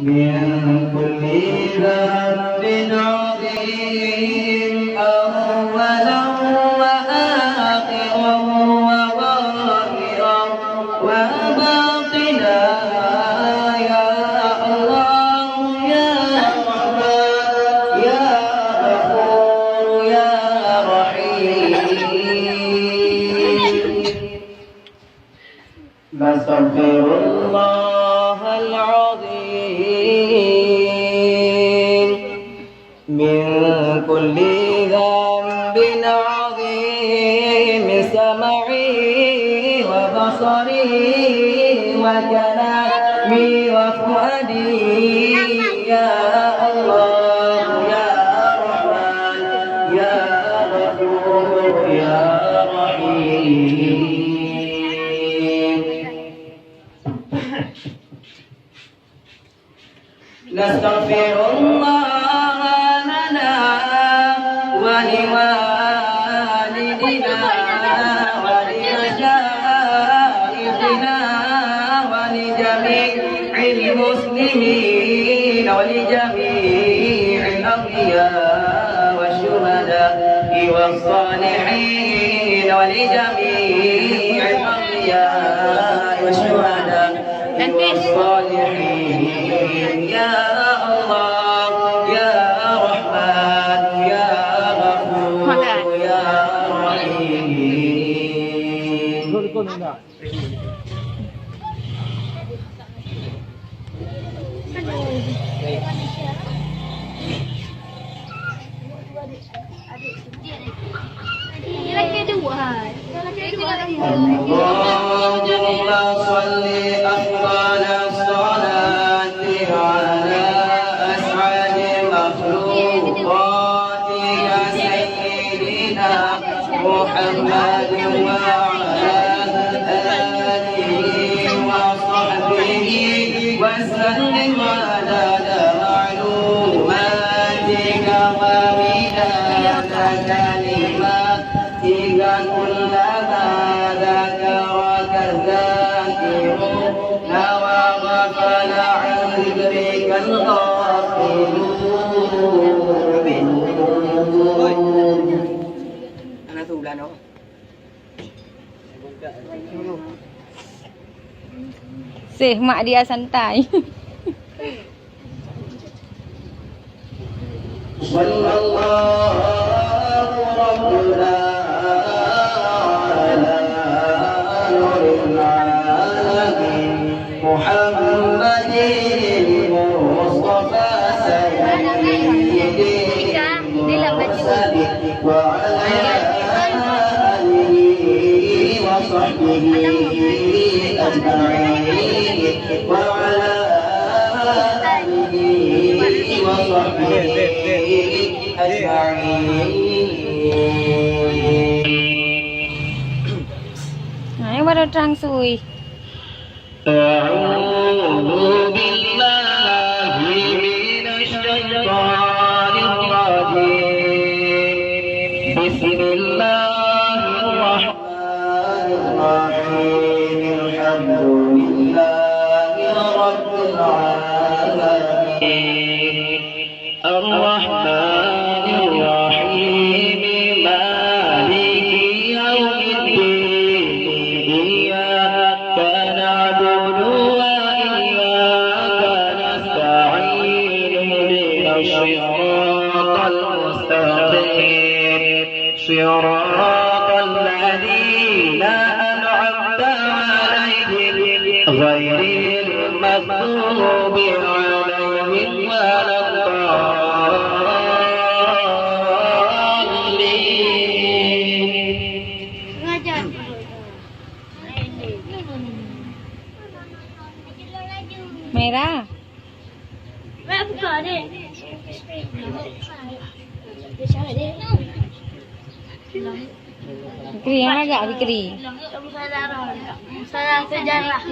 من كل ذنب عظيم أولا وآخرا وظاهرا وباطنا يا الله يا رحمن يا غفور يا رحيم نستغفر الله العظيم من كل ذنب عظيم سمعي وبصري وكلامي وفؤادي يا الله يا رحمن يا غفور يا رحيم نستغفر الله لنا ولوالدنا ولمشايخنا ولجميع المسلمين ولجميع الأولياء والشهداء والصالحين ولجميع الأولياء والشهداء والصالحين يا الله يا رحمن يا غفور يا رحيم اللهم صل أفضل الصلاة على أسعد مخلوقاتك سيدنا محمد وعلى آله وصحبه وسلم عدد معلوماتك ومداد كلماتك كلما ذكرك الذاكرون وغفل عن ذكرك الغافلون. أنا تقول أنا Sih, mak dia santai. Sallallahu rabbuna ala nuril alamin Muhammadin Mustafa sayyidil mursalin wa ala alihi wa sahbihi ajma'in wa ala alihi wa sahbihi Nah, yang baru terang sui. أعوذ بالله من الشيطان الرجيم بسم الله الرحمن الرحيم الحمد لله رب العالمين الرحمن الرحيم مالك يوم الدين إياك نعبد وإياك نستعين اهدنا الصراط المستقيم صراط الذين أنعمت عليهم غير المغضوب عليهم ولا Merah. Fikri yang agak Fikri. Saya sejarah.